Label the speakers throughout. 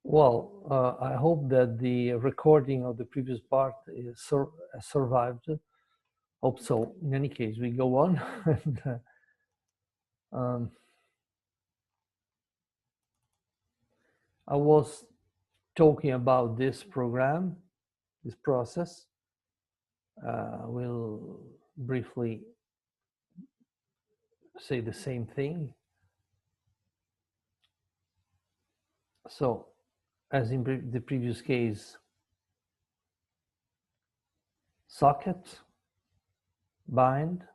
Speaker 1: Well, I hope that the recording of the previous part is survived. Hope so. In any case, we go on. And, I was talking about this program, this process. We'll briefly say the same thing. So, as in the previous case, socket, bind,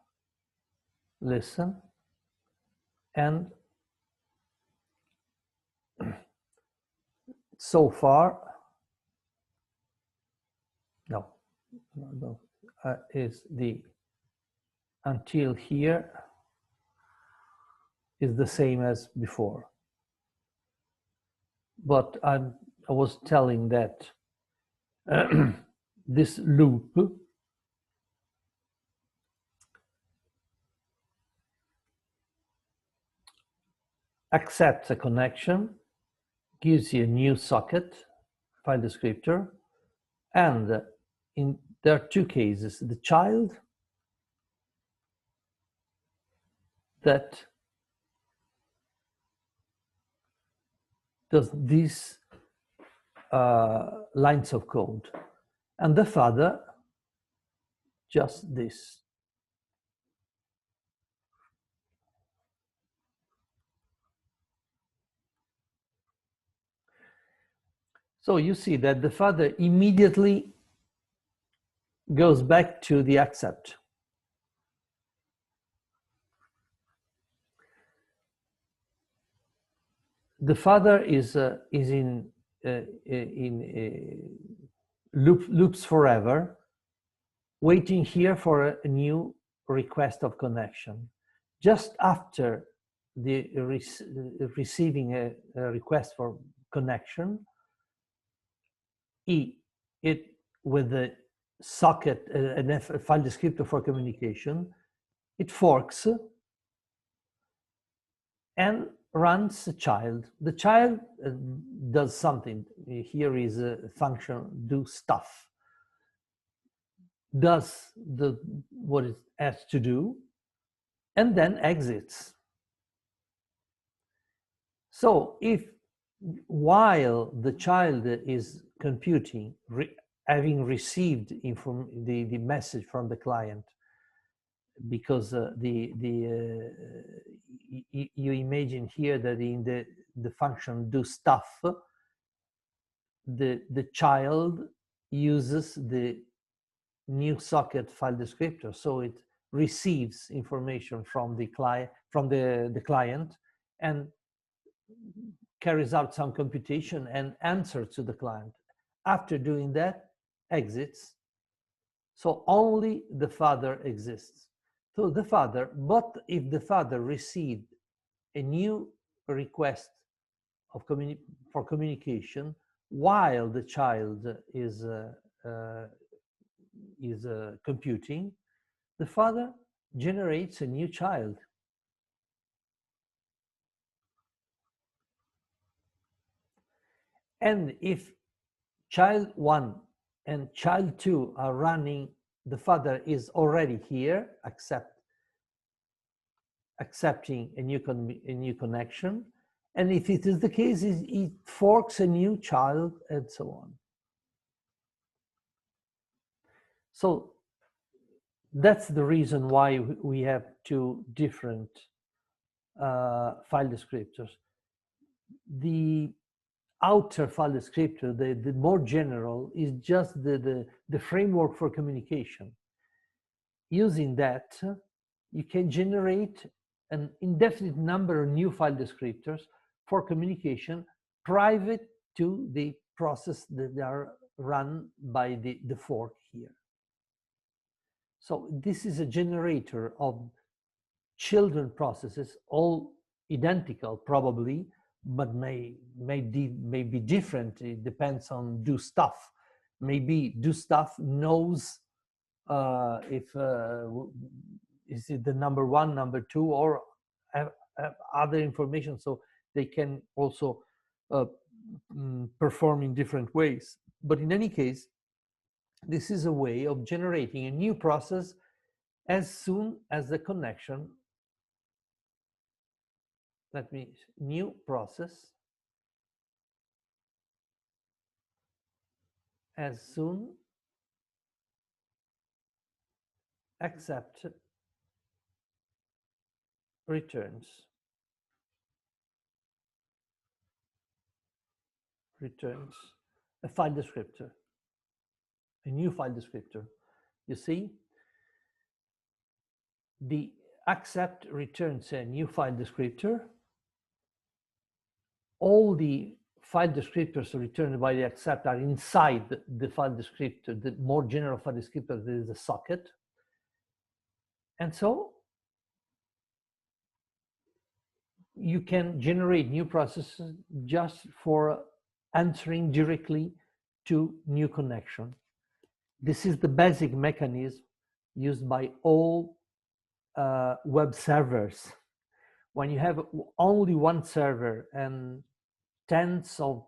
Speaker 1: listen, and so far, is the until here is the same as before. But I was telling that this loop accepts a connection, gives you a new socket, file descriptor, and there are two cases. The child that does these lines of code, and the father just this. So you see that the father immediately goes back to the accept. The father is in loops forever, waiting here for a new request of connection. Just after the receiving a request for connection, it with the socket, a file descriptor for communication, it forks and runs a child. The child does something. Here is a function, do stuff. Does what it has to do, and then exits. So if while the child is computing, having received the message from the client, because you imagine here that in the function do stuff, the child uses the new socket file descriptor, so it receives information from the client and carries out some computation and answers to the client. After doing that, exits. So only the father exists. So the father, but if the father received a new request of for communication while the child is computing, the father generates a new child. And if child 1 and child 2 are running, the father is already here, accepting a new connection. And if it is the case, it forks a new child and so on. So that's the reason why we have two different file descriptors. The outer file descriptor, the more general, is just the framework for communication. Using that, you can generate an indefinite number of new file descriptors for communication private to the process that are run by the fork here. So this is a generator of children processes, all identical probably, but may be different. It depends on do stuff. Maybe do stuff knows if is it the number 1, number 2, or have other information, so they can also perform in different ways. But in any case, this is a way of generating a new process as soon as the connection, that means new process, as soon accept returns a file descriptor, a new file descriptor. You see, the accept returns a new file descriptor. All the file descriptors returned by the accept are inside the file descriptor, the more general file descriptor that is a socket. And so you can generate new processes just for answering directly to new connection. This is the basic mechanism used by all web servers. When you have only one server and tens of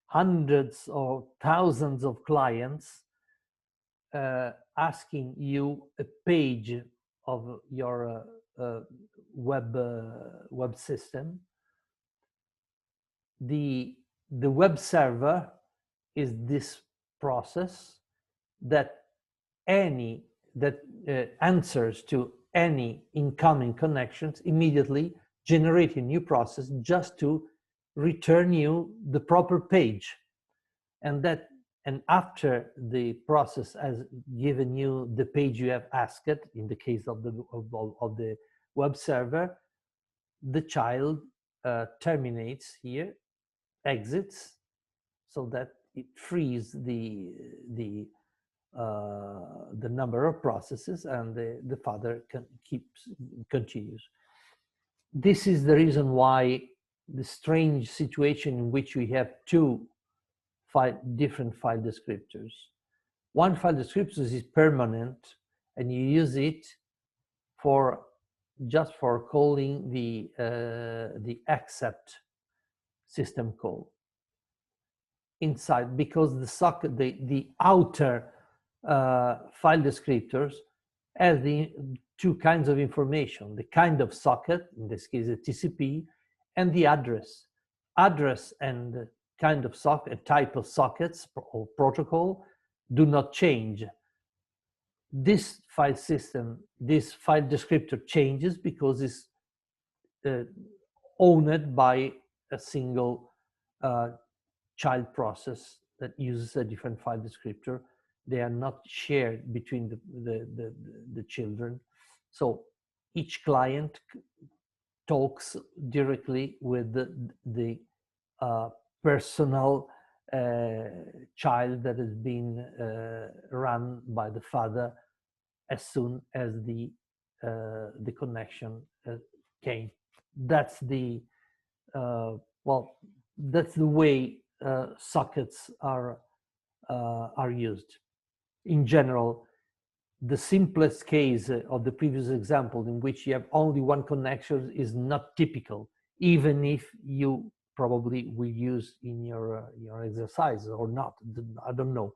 Speaker 1: hundreds or thousands of clients asking you a page of your web system, the web server is this process that answers to any incoming connections, immediately generate a new process just to return you the proper page. And after the process has given you the page you have asked, in the case of the web server, the child terminates here, exits, so that it frees the number of processes, and the father continues. This is the reason why the strange situation in which we have two different file descriptors. One file descriptor is permanent, and you use it just for calling the accept system call inside, because the socket, the outer file descriptors has the two kinds of information: the kind of socket, in this case a TCP, and the address. Address and kind of socket, type of sockets or protocol do not change. This file system, this file descriptor changes because it's owned by a single child process that uses a different file descriptor. They are not shared between the children. So each client talks directly with the personal child that has been run by the father as soon as the connection came. That's the that's the way sockets are used. In general, the simplest case of the previous example, in which you have only one connection, is not typical, even if you probably will use in your exercise or not. I don't know,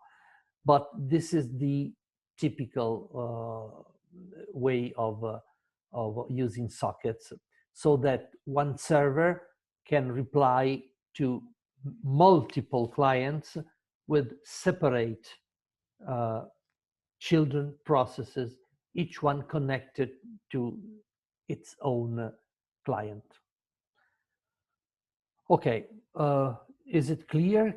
Speaker 1: but this is the typical way of using sockets, so that one server can reply to multiple clients with separate children processes, each one connected to its own client. Okay, is it clear?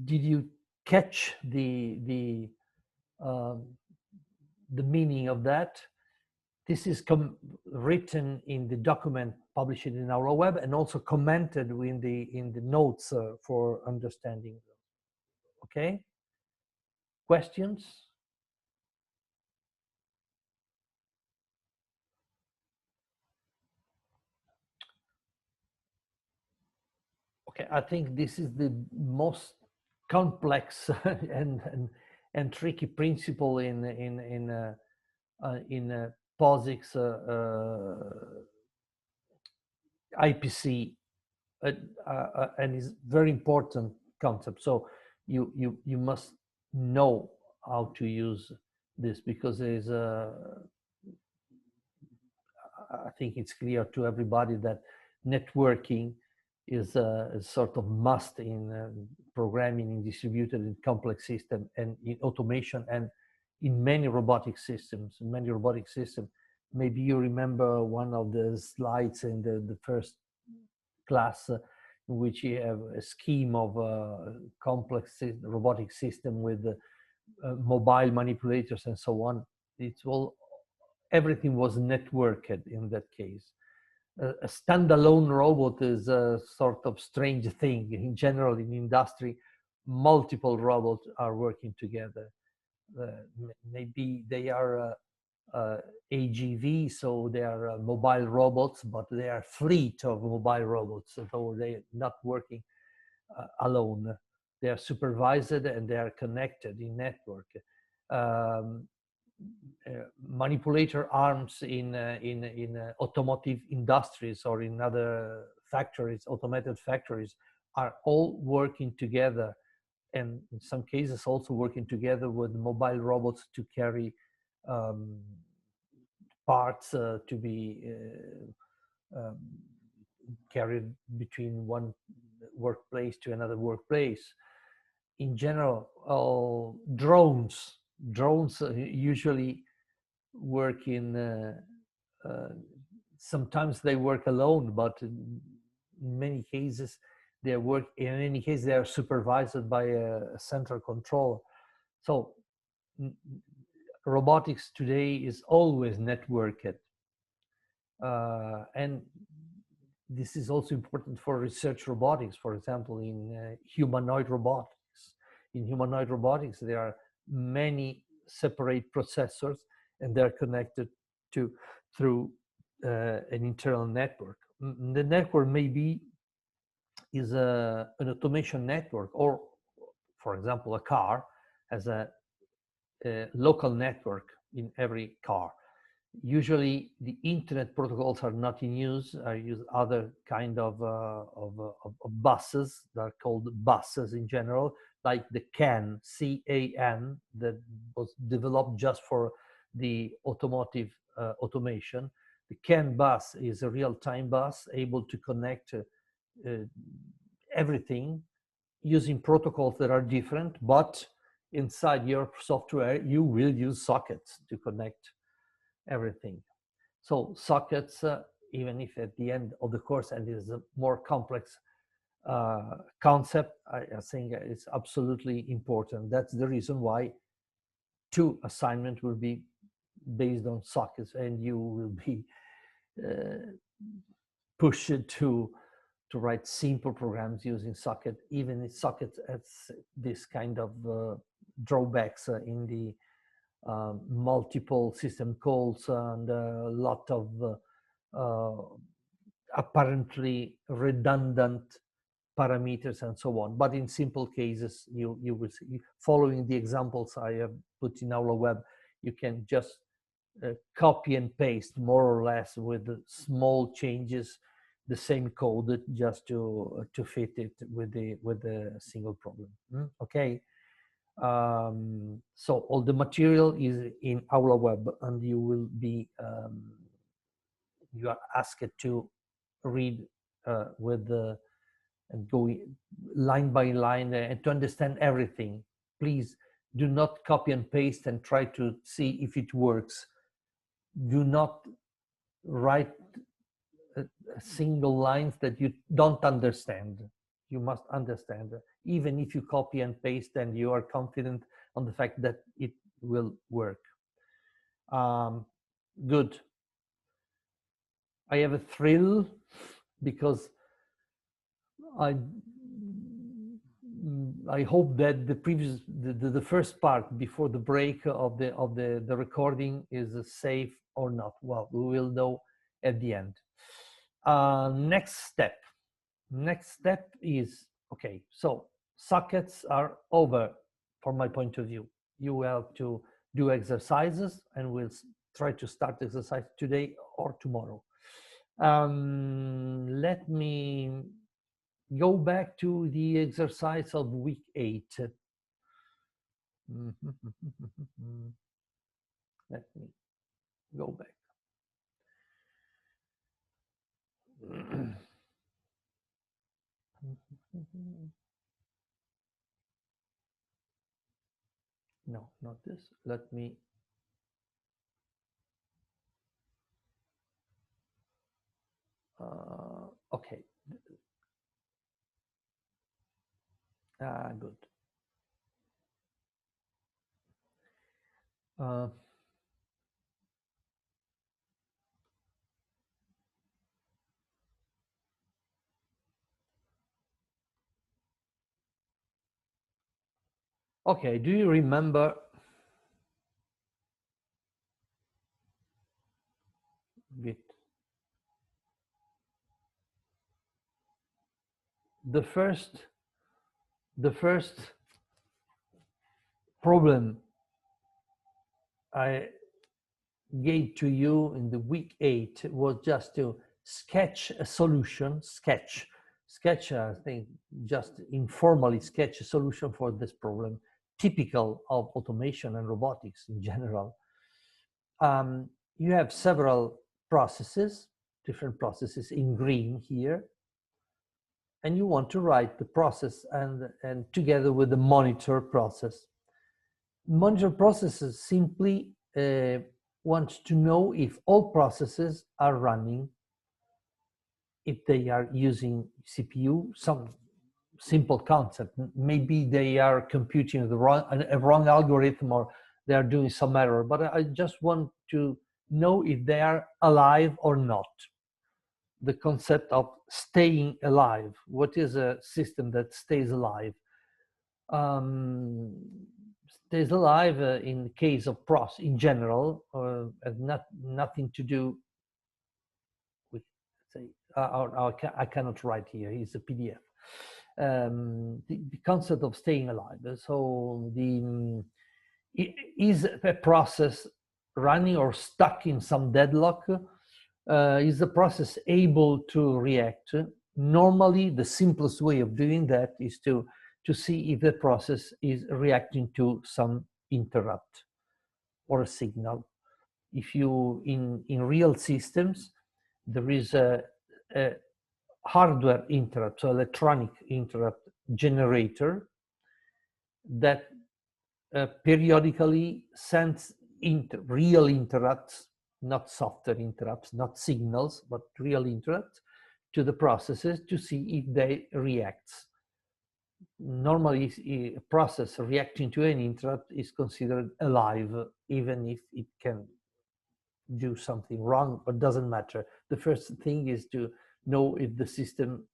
Speaker 1: Did you catch the meaning of that? This is written in the document published in our web, and also commented in the notes for understanding. Okay, questions? Okay, I think this is the most complex and tricky principle in POSIX IPC and is very important concept. So you must know how to use this, because there is a, I think it's clear to everybody that networking is a sort of must in programming in distributed and complex system, and in automation, and in many robotic systems. Maybe you remember one of the slides in the first class, in which you have a scheme of a complex robotic system with mobile manipulators and so on. It's all, everything was networked in that case. A standalone robot is a sort of strange thing. In general, in industry, multiple robots are working together. Maybe they are AGV, so they are mobile robots, but they are fleet of mobile robots, so they're not working alone. They are supervised and they are connected in network. Um, Manipulator arms in automotive industries or in other factories, automated factories, are all working together, and in some cases also working together with mobile robots to carry um, parts to be um, carried between one workplace to another workplace. In general, drones usually work in uh, sometimes they work alone, but in many cases they work, in any case they are supervised by a central control. So robotics today is always networked, and this is also important for research robotics. For example, in humanoid robotics. In humanoid robotics, there are many separate processors, and they're connected to through an internal network. The network maybe is an automation network, or, for example, a car has a local network in every car. Usually the internet protocols are not in use. I use other kind of buses that are called buses in general, like the CAN, C-A-N, that was developed just for the automotive automation. The CAN bus is a real-time bus able to connect everything using protocols that are different, but inside your software you will use sockets to connect everything. So sockets, even if at the end of the course, and it is a more complex concept, I think it's absolutely important. That's the reason why 2 assignments will be based on sockets, and you will be pushed to write simple programs using socket, even if sockets has this kind of drawbacks in the multiple system calls and a lot of apparently redundant parameters and so on. But in simple cases, you will see, following the examples I have put in Aula Web, you can just copy and paste more or less with small changes the same code, just to fit it with the single problem. Okay. So all the material is in Aula Web, and you will be you are asked to read with the and go line by line and to understand everything. Please do not copy and paste and try to see if it works. Do not write single lines that you don't understand. You must understand, even if you copy and paste and you are confident on the fact that it will work. Good. I have a thrill because I hope that the first part before the break of the recording is safe or not. Well, we will know at the end. Next step is, okay, so sockets are over from my point of view. You have to do exercises, and we'll try to start exercise today or tomorrow. Let me go back to the exercise of week 8. Let me go back. No, not this. Let me. Okay. Good. Okay, do you remember it? The first problem I gave to you in the week 8 was just to sketch a solution, I think, just informally sketch a solution for this problem, typical of automation and robotics in general. You have several processes, different processes in green here, and you want to write the process and together with the monitor process. Monitor processes simply want to know if all processes are running, if they are using CPU, some simple concept. Maybe they are computing a wrong algorithm, or they are doing some error, but I just want to know if they are alive or not. The concept of staying alive. What is a system that stays alive? Stays alive in the case of process in general, has nothing to do with, say, I cannot write here, it's a PDF. The concept of staying alive. So is a process running or stuck in some deadlock? Is the process able to react? Normally, the simplest way of doing that is to see if the process is reacting to some interrupt or a signal. If you, in real systems, there is a hardware interrupt, so electronic interrupt generator that periodically sends real interrupts, not software interrupts, not signals, but real interrupts to the processes to see if they react. Normally, a process reacting to an interrupt is considered alive, even if it can do something wrong, but doesn't matter. The first thing is to know if the system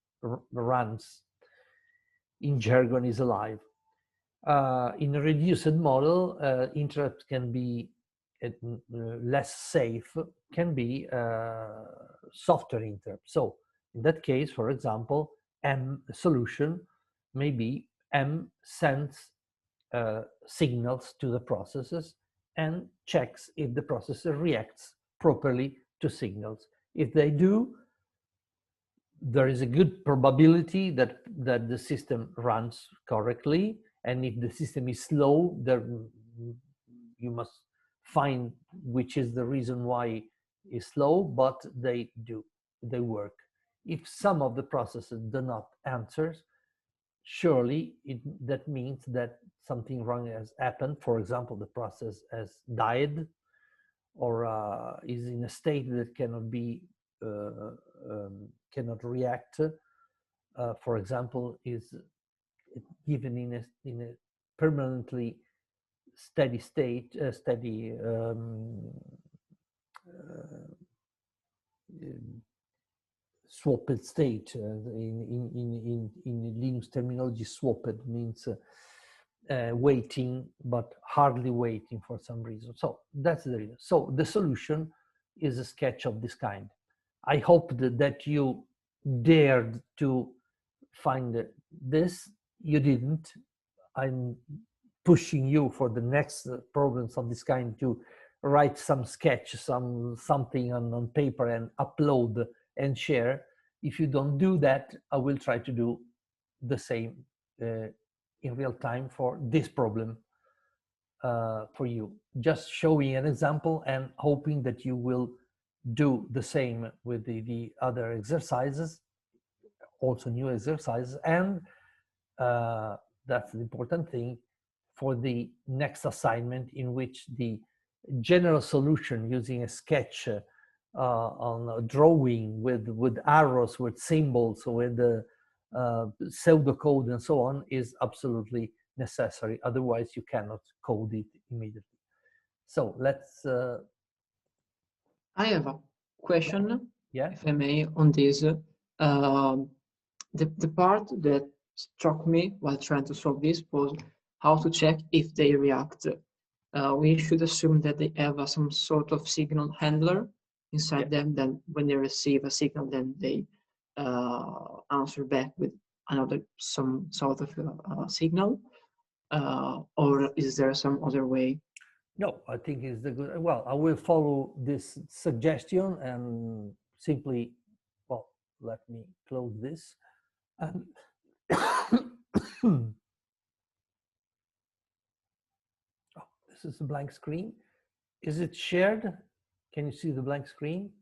Speaker 1: runs. In jargon, is alive. In a reduced model, interrupts can be less safe, can be software interrupt. So in that case, for example, M solution, maybe M sends signals to the processes and checks if the processor reacts properly to signals. If they do, there is a good probability that the system runs correctly. And if the system is slow, you must find which is the reason why it's slow, but they work. If some of the processes do not answer, surely that means that something wrong has happened. For example, the process has died, or is in a state that cannot be cannot react. For example, is given in a permanently steady state, swapped state. In Linux terminology, swapped means waiting, but hardly waiting for some reason. So that's the reason. So the solution is a sketch of this kind. I hope that you dared to find this. You didn't. I'm pushing you for the next problems of this kind to write some sketch, something on paper and upload and share. If you don't do that, I will try to do the same in real time for this problem for you. Just showing an example and hoping that you will do the same with the other exercises, also new exercises, and that's the important thing for the next assignment, in which the general solution using a sketch on a drawing with arrows, with symbols, with the pseudocode and so on is absolutely necessary. Otherwise, you cannot code it immediately. So let's.
Speaker 2: I have a question,
Speaker 1: yeah,
Speaker 2: if I may, on this. The part that struck me while trying to solve this was how to check if they react. We should assume that they have some sort of signal handler inside them. Then when they receive a signal, then they answer back with some sort of signal. Or is there some other way?
Speaker 1: No, I think it's the good. Well, I will follow this suggestion and simply, well, let me close this. And oh, this is a blank screen. Is it shared? Can you see the blank screen?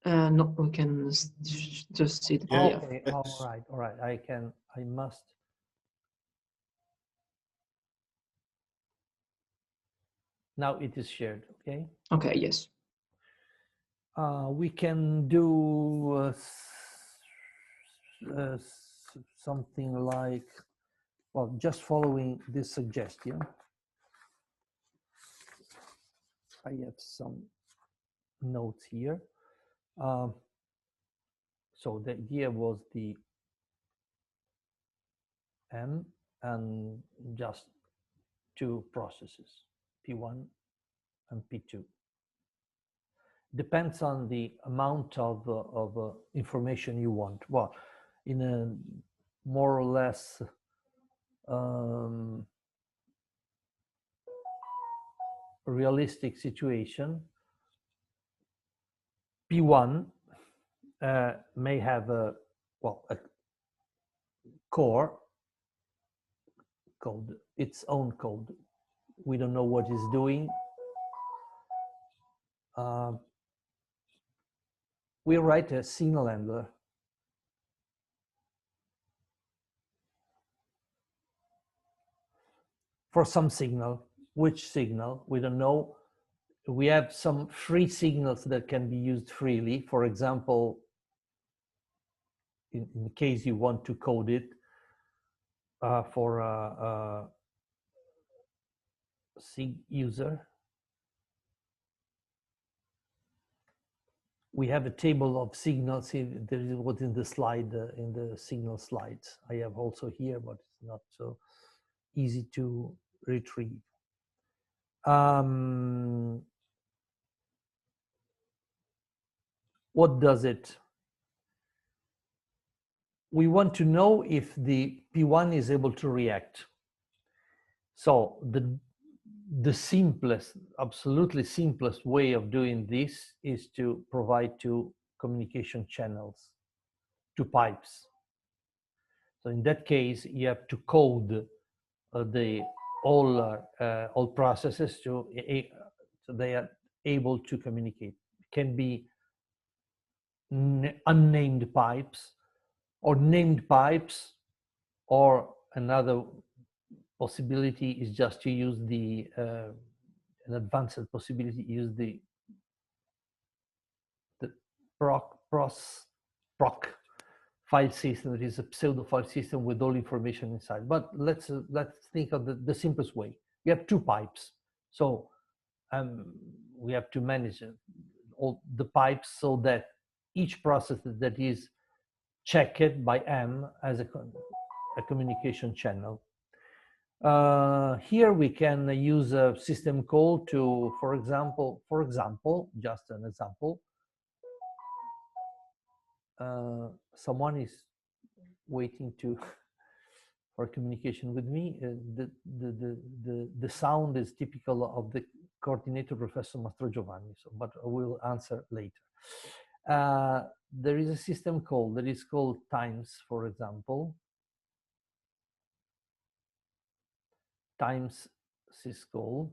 Speaker 2: No, we can just see the PDF.
Speaker 1: Okay, all right. I must. Now it is shared, okay?
Speaker 2: Okay, yes.
Speaker 1: We can do something like, well, just following this suggestion. I have some notes here. So the idea was the M and just two processes, P1 and P2. Depends on the amount of information you want. Well, in a more or less realistic situation, P1 may have a core code, its own code. We don't know what it's doing. We write a signal handler. For some signal. Which signal? We don't know. We have some free signals that can be used freely. For example, in case you want to code it for a SIG user, we have a table of signals. There is what in the slide, in the signal slides. I have also here, but it's not so easy to retrieve. What does it? We want to know if the P1 is able to react. So the simplest, absolutely simplest way of doing this is to provide two communication channels, two pipes. So in that case, you have to code all processes so they are able to communicate. It can be unnamed pipes or named pipes, or another possibility is just to use an advanced possibility, use the proc file system. That is a pseudo file system with all information inside. But let's think of the simplest way. We have two pipes, so we have to manage all the pipes so that each process that is checked by M as a communication channel. Here we can use a system call to, for example, just an example. Someone is waiting for communication with me. The sound is typical of the coordinator, Professor Mastro Giovanni, but I will answer later. There is a system call that is called times, for example. times syscall.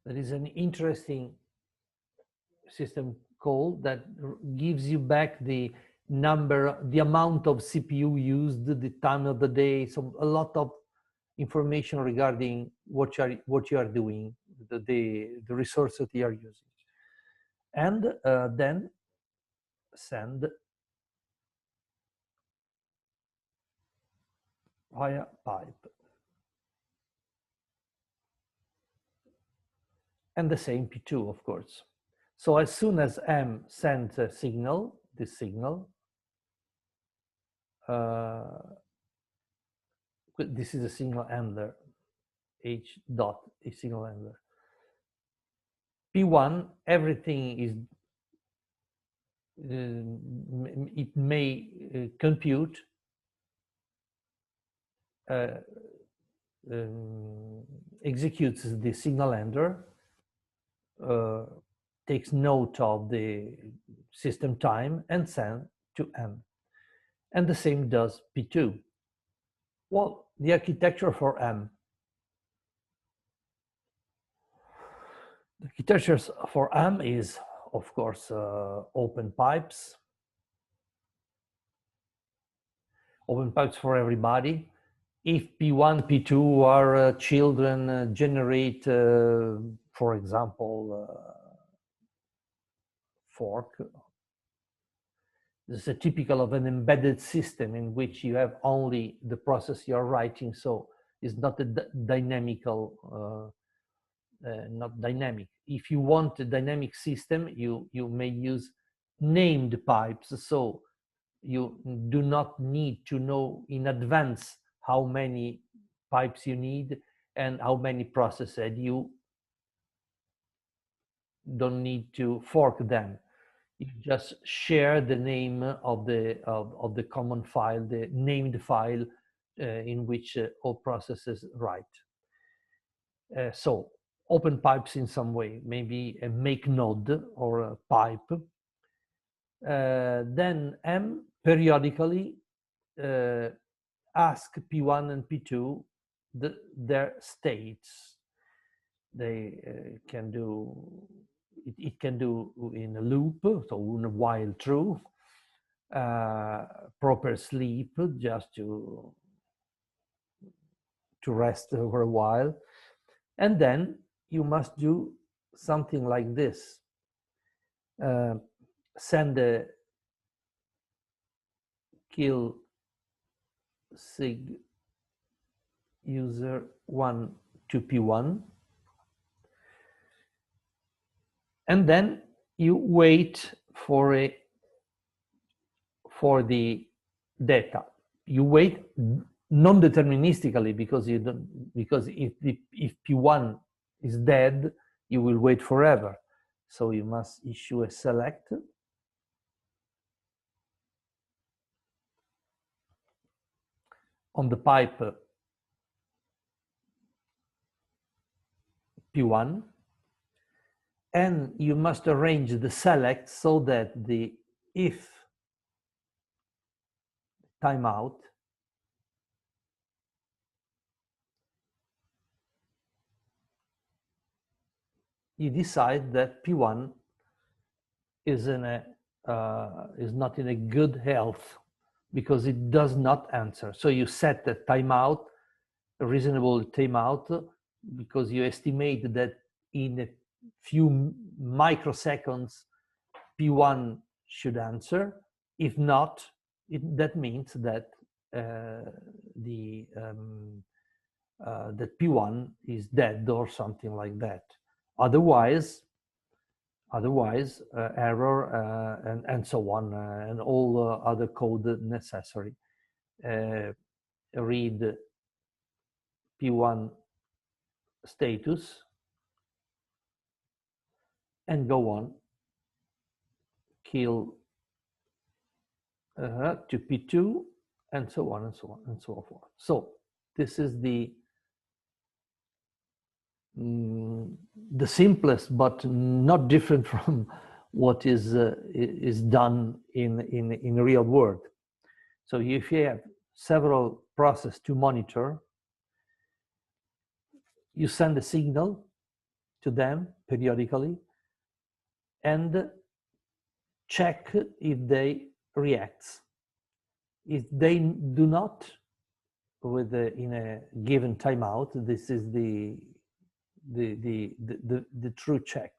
Speaker 1: There is an interesting system call that gives you back the number, the amount of CPU used, the time of the day, so a lot of information regarding what you are doing, the resource that you are using, and then send via pipe. And the same P2, of course. So as soon as M sends a signal, this signal, this is a signal handler, H dot a signal handler. P1, everything is, it may compute, executes the signal handler, takes note of the system time and send to M. And the same does P2. Well, the architecture for M. The architecture for M is, of course, open pipes. Open pipes for everybody. If P1, P2 are children, generate, for example, fork. This is a typical of an embedded system in which you have only the process you are writing, so it's not a dynamical, not dynamic. If you want a dynamic system, you may use named pipes, so you do not need to know in advance how many pipes you need and how many processes. You don't need to fork them. You just share the name of the common file, the named file in which all processes write. So open pipes in some way, maybe a make node or a pipe. Then M periodically ask P1 and P2 their states. They can do, it can do in a loop, so in a while true, proper sleep, just to rest for a while. And then you must do something like this. Send a kill sig user 1 to P1. And then you wait for the data. You wait non-deterministically because you don't, because if P1 is dead, you will wait forever. So you must issue a select. On the pipe P1, and you must arrange the select so that the if timeout you decide that P1 is not in a good health because it does not answer. So you set the timeout, a reasonable timeout, because you estimate that in a few microseconds P1 should answer. If not, that means that that P1 is dead or something like that. Otherwise, error and so on, and all other code necessary. Read P1 status and go on, kill to P2, and so on and so on and so forth. So this is the simplest, but not different from what is done in real world. So if you have several processes to monitor. You send a signal to them periodically and check if they react. If they do not, in a given timeout, this is the true check.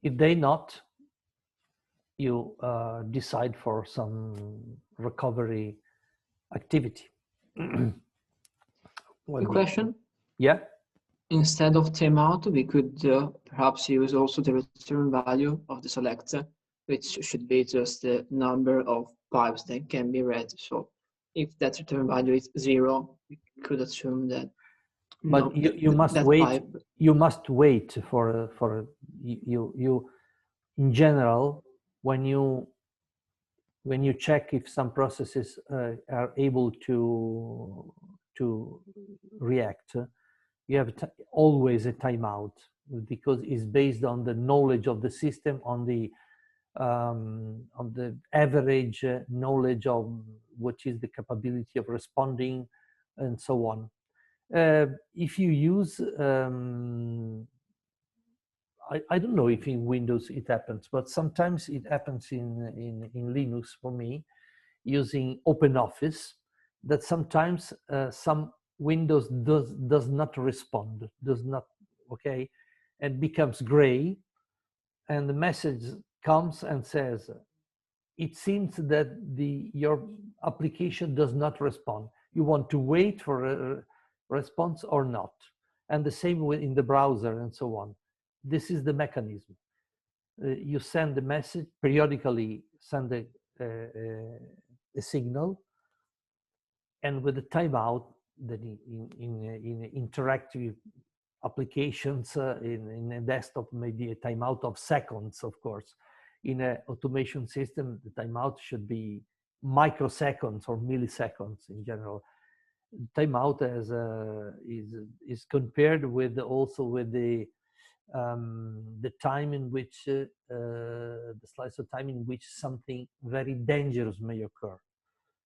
Speaker 1: If they not, you decide for some recovery activity.
Speaker 2: Quick question.
Speaker 1: Yeah.
Speaker 2: Instead of timeout, we could perhaps use also the return value of the selector, which should be just the number of pipes that can be read. So if that return value is 0, we could assume that.
Speaker 1: But you must wait. Pipe. You must wait for you. In general, when you check if some processes are able to react, you have always a timeout, because it's based on the knowledge of the system, on the average knowledge of what is the capability of responding, and so on. If you use, I don't know if in Windows it happens, but sometimes it happens in Linux for me, using OpenOffice, that sometimes some Windows does not respond, okay, and becomes gray, and the message comes and says, it seems that your application does not respond. You want to wait for a response or not. And the same in the browser and so on. This is the mechanism. You send the message, periodically send a signal, and with the timeout, that in interactive applications, in a desktop, maybe a timeout of seconds, of course. In an automation system, the timeout should be microseconds or milliseconds in general. Timeout is compared with also with the time in which the slice of time in which something very dangerous may occur.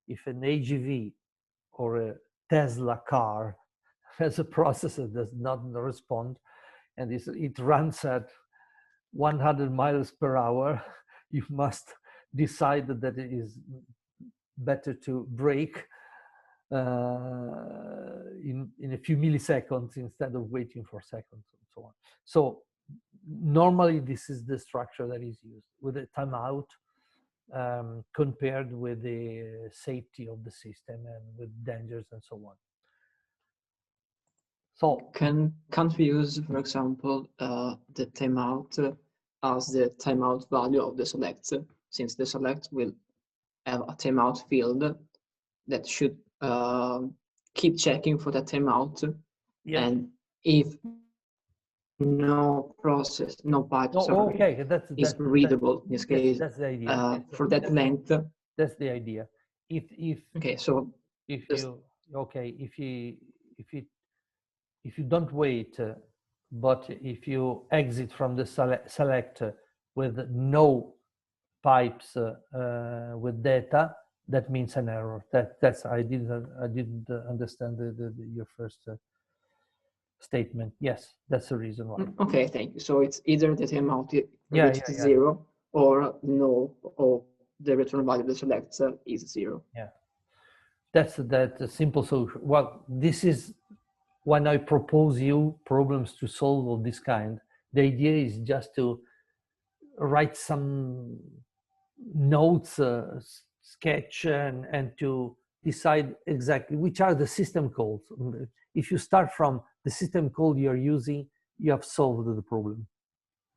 Speaker 1: If an AGV or a Tesla car has a processor that does not respond, and it runs at 100 miles per hour, you must decide that it is better to brake in a few milliseconds instead of waiting for seconds and so on. So normally this is the structure that is used, with a timeout compared with the safety of the system and with dangers and so on. So
Speaker 2: can't we use, for example, the timeout as the timeout value of the select, since the select will have a timeout field that should keep checking for the timeout,
Speaker 1: yeah.
Speaker 2: And if no process, no pipe, sorry,
Speaker 1: okay,
Speaker 2: is readable in this case,
Speaker 1: that's the idea.
Speaker 2: For that length.
Speaker 1: That's the idea. If
Speaker 2: okay, so
Speaker 1: if you don't wait, but if you exit from the select with no pipes with data, that means an error. That's I didn't understand your first statement. Yes, that's the reason why.
Speaker 2: Okay, thank you. So it's either the timeout reaches 0 or no, or the return value of the select is 0.
Speaker 1: Yeah, that's that simple solution. Well, this is when I propose you problems to solve of this kind. The idea is just to write some notes, sketch, and to decide exactly which are the system calls. If you start from the system call you're using, you have solved the problem,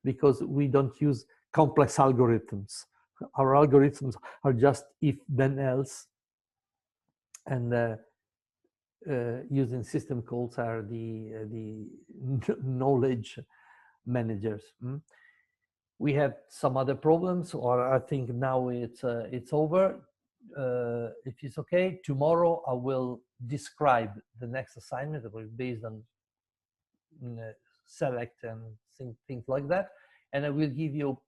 Speaker 1: because we don't use complex algorithms. Our algorithms are just if then else, and using system calls are the knowledge managers. We had some other problems, or I think now it's over. If it's okay, tomorrow I will describe the next assignment that will be based on select and things like that, and I will give you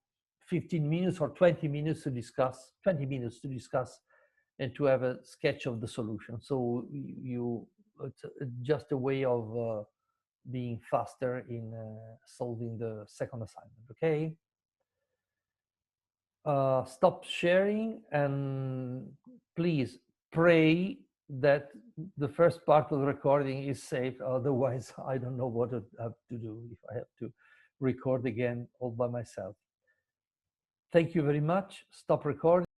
Speaker 1: 15 minutes or 20 minutes to discuss, 20 minutes to discuss and to have a sketch of the solution. So it's just a way of being faster in solving the second assignment, okay? Stop sharing and please pray that the first part of the recording is safe. Otherwise, I don't know what I have to do if I have to record again all by myself. Thank you very much. Stop recording.